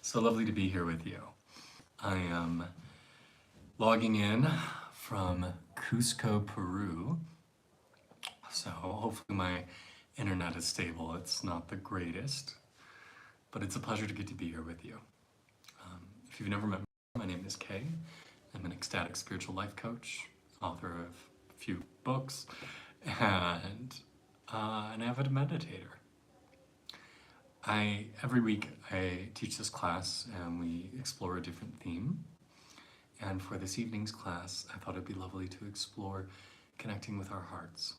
So lovely to be here with you. I am logging in from Cusco, Peru. So hopefully my internet is stable. It's not the greatest, but it's a pleasure to get to be here with you. If you've never met me, my name is Kay. I'm an ecstatic spiritual life coach, author of a few books, and an avid meditator. Every week I teach this class and we explore a different theme. And for this evening's class, I thought it'd be lovely to explore connecting with our hearts.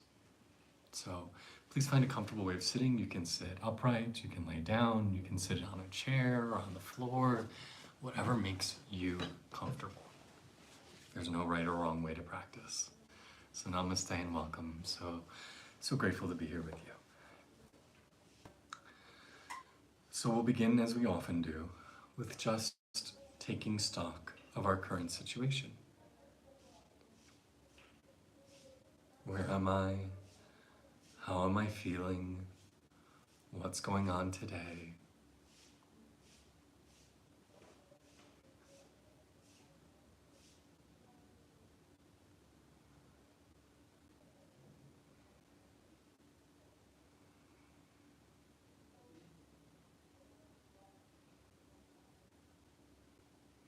So please find a comfortable way of sitting. You can sit upright, you can lay down, you can sit on a chair or on the floor, whatever makes you comfortable. There's no right or wrong way to practice. So namaste and welcome. So grateful to be here with you. So we'll begin, as we often do, with just taking stock of our current situation. Where am I? How am I feeling? What's going on today?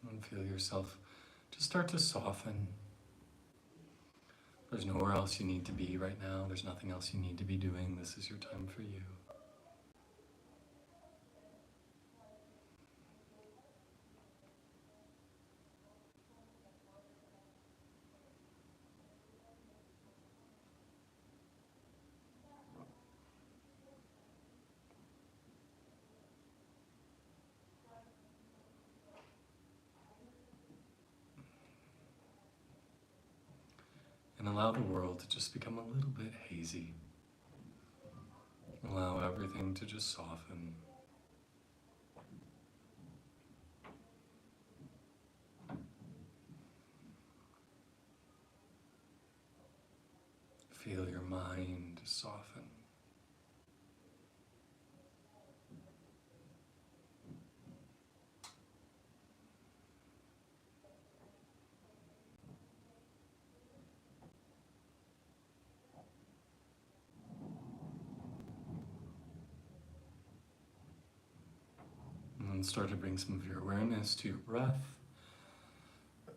And feel yourself just start to soften. There's nowhere else you need to be right now. There's nothing else you need to be doing. This is your time for you. And allow the world to just become a little bit hazy. Allow everything to just soften. Feel your mind soften. And start to bring some of your awareness to your breath.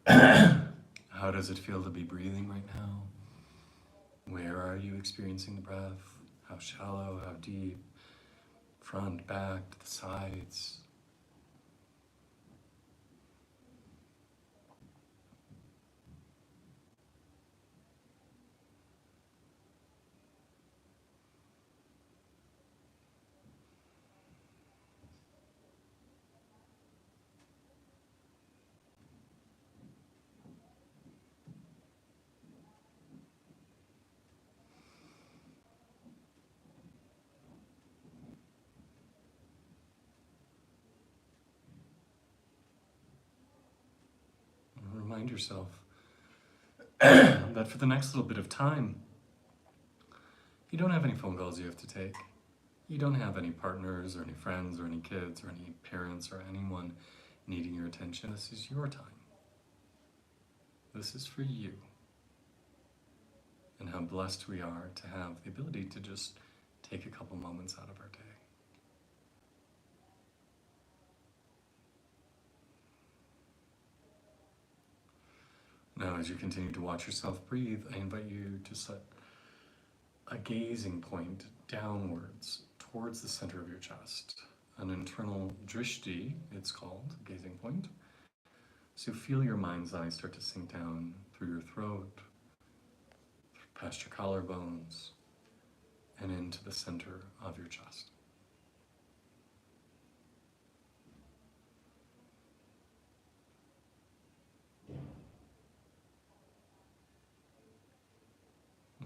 How does it feel to be breathing right now? Where are you experiencing the breath? How shallow, how deep? Front, back, to the sides. And remind yourself that for the next little bit of time, you don't have any phone calls you have to take. You don't have any partners or any friends or any kids or any parents or anyone needing your attention. This is your time. This is for you. And how blessed we are to have the ability to just take a couple moments out of our day. Now, as you continue to watch yourself breathe, I invite you to set a gazing point downwards towards the center of your chest. An internal drishti, it's called, gazing point. So feel your mind's eye start to sink down through your throat, past your collarbones, and into the center of your chest.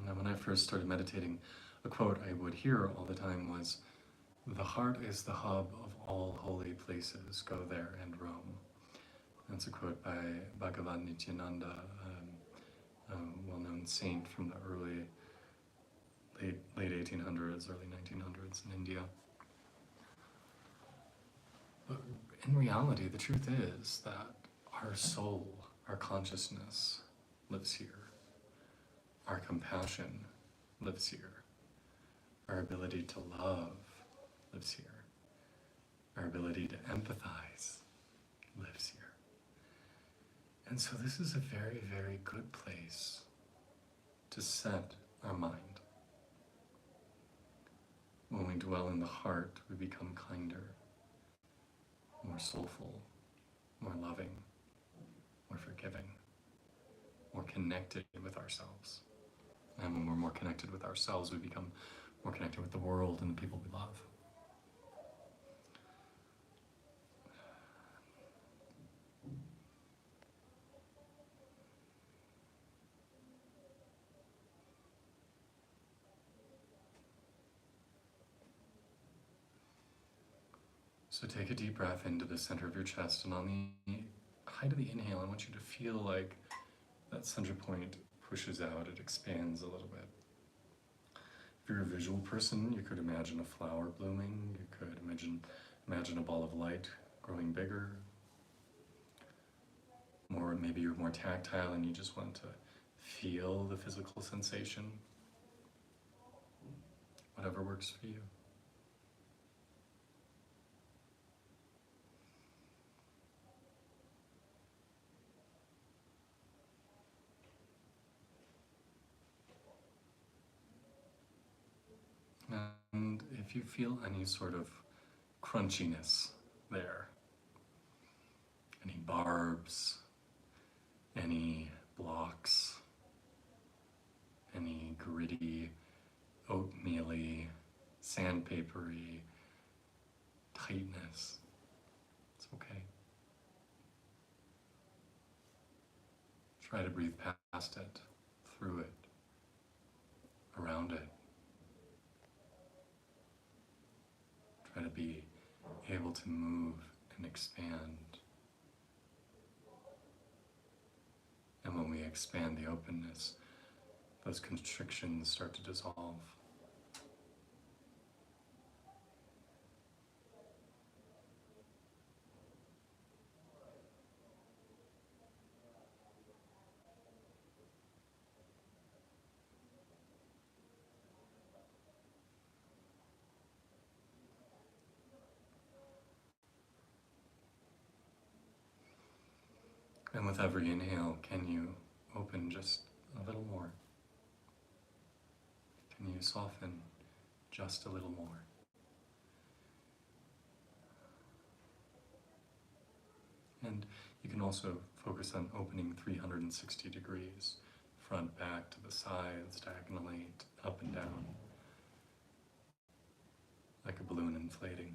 Now, when I first started meditating, a quote I would hear all the time was, "The heart is the hub of all holy places. Go there and roam." That's a quote by Bhagavan Nityananda, a well-known saint from the late 1800s, early 1900s in India. in reality, the truth is that our soul, our consciousness lives here. Our compassion lives here. Our ability to love lives here. Our ability to empathize lives here. And so this is a very, very good place to set our mind. When we dwell in the heart, we become kinder, more soulful, more loving, more forgiving, more connected with ourselves. And when we're more connected with ourselves, we become more connected with the world and the people we love. So take a deep breath into the center of your chest, and on the height of the inhale, I want you to feel like that center point pushes out, it expands a little bit. If you're a visual person, you could imagine a flower blooming, you could imagine a ball of light growing bigger, or maybe you're more tactile and you just want to feel the physical sensation. Whatever works for you. And if you feel any sort of crunchiness there, any barbs, any blocks, any gritty, oatmeal-y, sandpapery tightness, it's okay. Try to breathe past it, through it, around it. Try to be able to move and expand. And when we expand the openness, those constrictions start to dissolve. And with every inhale, can you open just a little more? Can you soften just a little more? And you can also focus on opening 360 degrees, front, back, to the sides, diagonally, up and down, like a balloon inflating.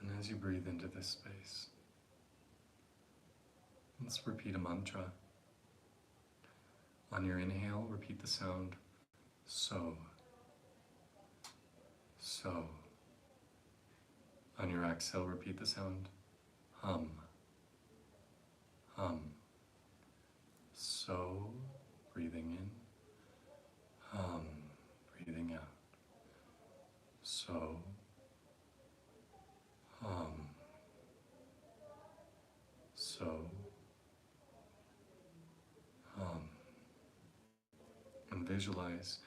And as you breathe into this space, let's repeat a mantra. On your inhale, repeat the sound so, so. On your exhale, repeat the sound hum, hum. So, breathing in, hum, breathing out. So, hum. visualize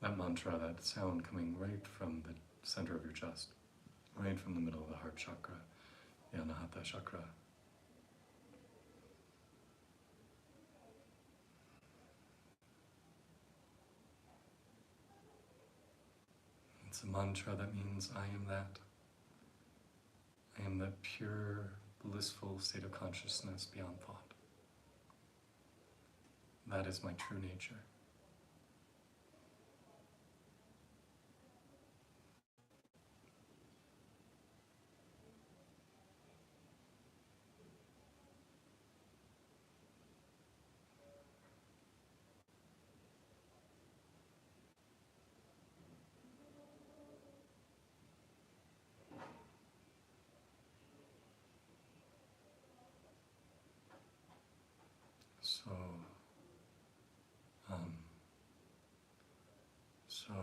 that mantra, that sound coming right from the center of your chest, right from the middle of the heart chakra, the Anahata chakra. It's a mantra that means I am that. I am that pure, blissful state of consciousness beyond thought. That is my true nature. So, um, so,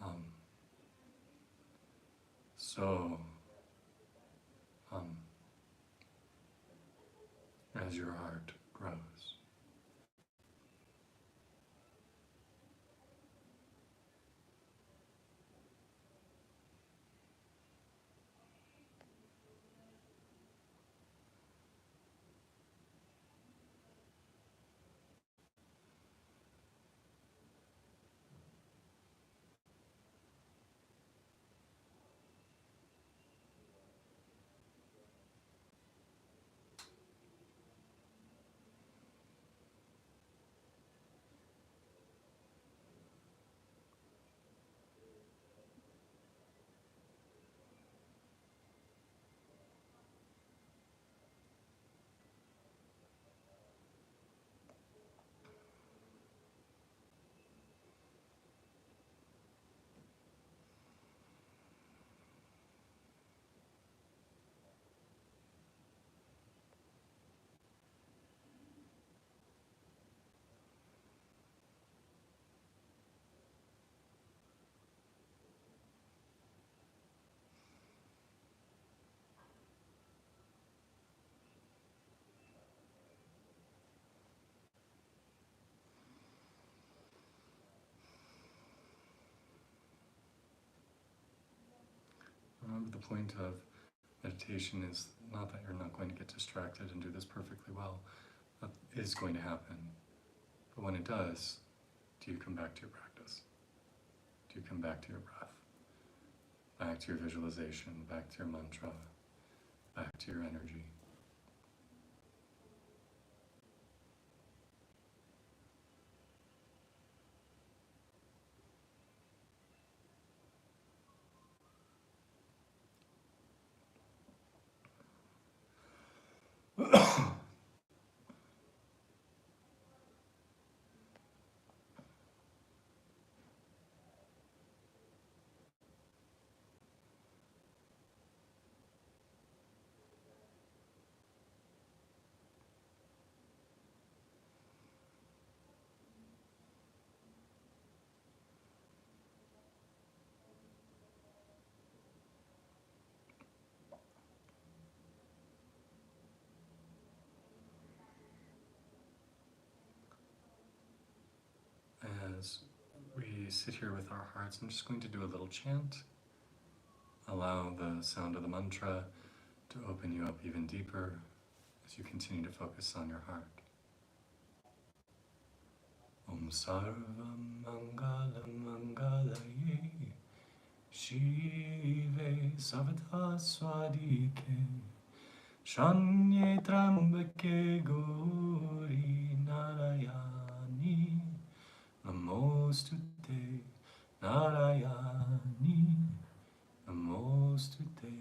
um, so, um, as your heart grows. Remember, the point of meditation is not that you're not going to get distracted and do this perfectly well. That is going to happen. But when it does, do you come back to your practice? Do you come back to your breath? Back to your visualization, back to your mantra, back to your energy? As we sit here with our hearts, I'm just going to do a little chant. Allow the sound of the mantra to open you up even deeper as you continue to focus on your heart. Om Sarvam Mangalam Mangalaye Shive Savata Swadike Shanye Trambake Gauri Narayani Namostute Narayani Namostute.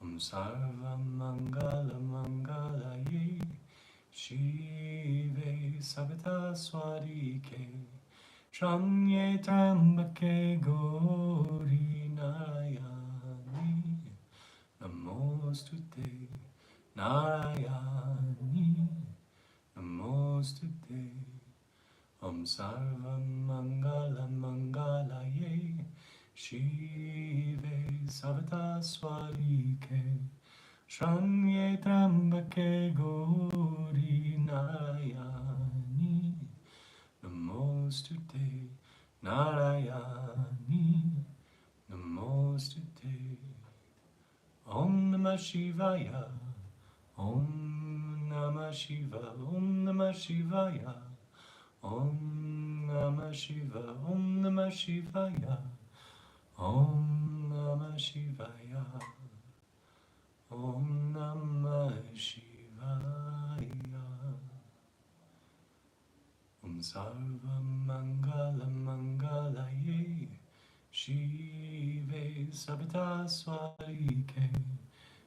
Om Sarvam Mangala Mangalaye Shive Savita Swadike Shanye Trambake Gauri Narayani Namostute Narayani Namostute. Om Sarvam Mangala Mangalaye Shive Savita Swadike Shanye Trambake Gauri Narayani Namostute Narayani, Namostute. Om Namah Shivaya, Om Namah Shiva, Om Namah Shivaya, Om Namah Shiva, Om Namah Shivaya, Om Namah Shivaya, Om Namah Shivaya. Om Sarva Mangala Mangalaye Shive Sabata Swarike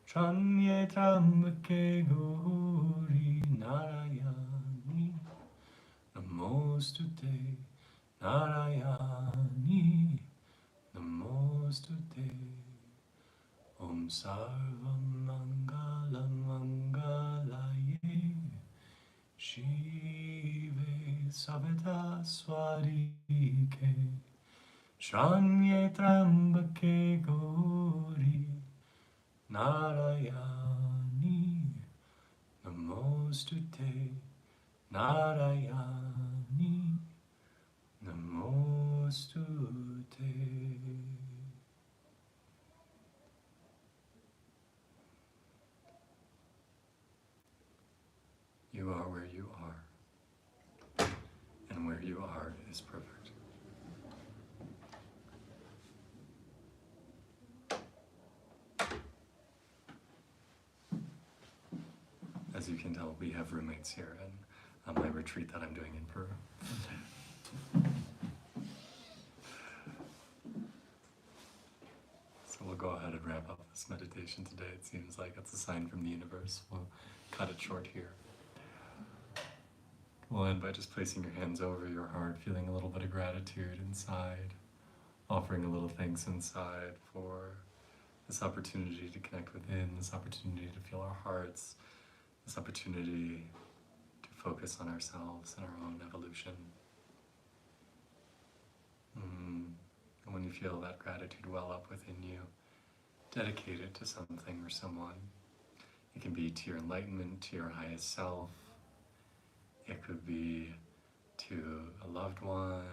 Tranye Trambake Gauri Narayani Namostute Narayani Namostute. Om Sarva Mangala Mangalaye Shive Savita Swarike Shanye Trambake Gauri Narayani Namostute Narayani Namostute. You are where you are, and where you are is perfect. As you can tell, we have roommates here on my retreat that I'm doing in Peru. So we'll go ahead and wrap up this meditation today. It seems like it's a sign from the universe. We'll cut it short here. We'll end by just placing your hands over your heart, feeling a little bit of gratitude inside, offering a little thanks inside for this opportunity to connect within, this opportunity to feel our hearts, this opportunity to focus on ourselves and our own evolution. And when you feel that gratitude well up within you, dedicate it to something or someone. It can be to your enlightenment, to your highest self. It could be to a loved one,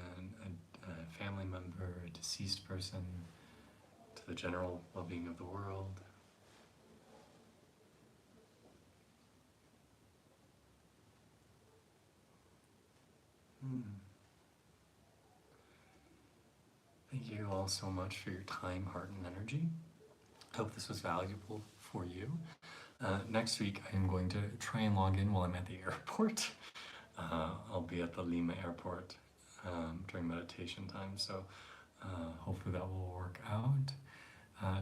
a family member, a deceased person, to the general well-being of the world. Thank you all so much for your time, heart, and energy. I hope this was valuable for you. Next week, I am going to try and log in while I'm at the airport. I'll be at the Lima airport during meditation time, so hopefully that will work out.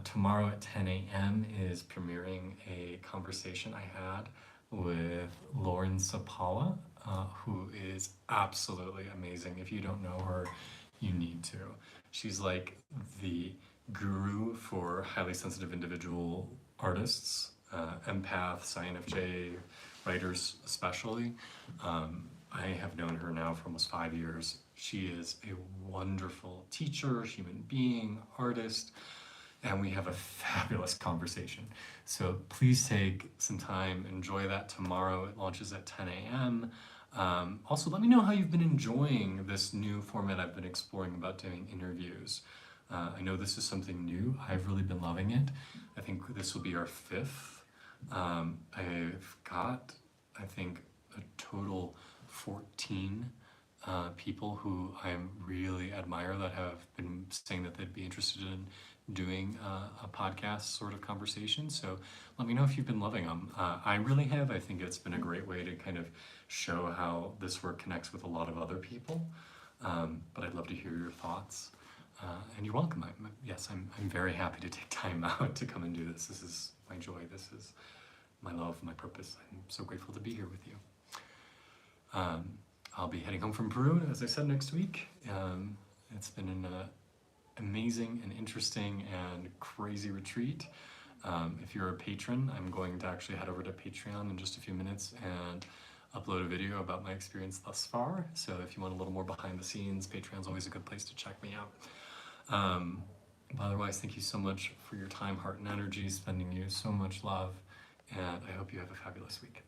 Tomorrow at 10 a.m. is premiering a conversation I had with Lauren Sapala, who is absolutely amazing. If you don't know her, you need to. She's like the guru for highly sensitive individual artists, empaths, INFJ writers especially. I have known her now for almost 5 years. She is a wonderful teacher, human being, artist, and we have a fabulous conversation. So please take some time, enjoy that tomorrow. It launches at 10 a.m. Also, let me know how you've been enjoying this new format I've been exploring about doing interviews. I know this is something new. I've really been loving it. I think this will be our 5th. I've got, I think, a total 14 people who I really admire that have been saying that they'd be interested in doing a podcast sort of conversation. So let me know if you've been loving them. I really have. I think it's been a great way to kind of show how this work connects with a lot of other people. But I'd love to hear your thoughts. And you're welcome. I'm very happy to take time out to come and do this. This is my joy. This is my love, my purpose. I'm so grateful to be here with you. I'll be heading home from Peru, as I said, next week. It's been an amazing and interesting and crazy retreat. If you're a patron, I'm going to actually head over to Patreon in just a few minutes and upload a video about my experience thus far. So if you want a little more behind the scenes, Patreon's always a good place to check me out. But otherwise, thank you so much for your time, heart, and energy, sending you so much love, and I hope you have a fabulous week.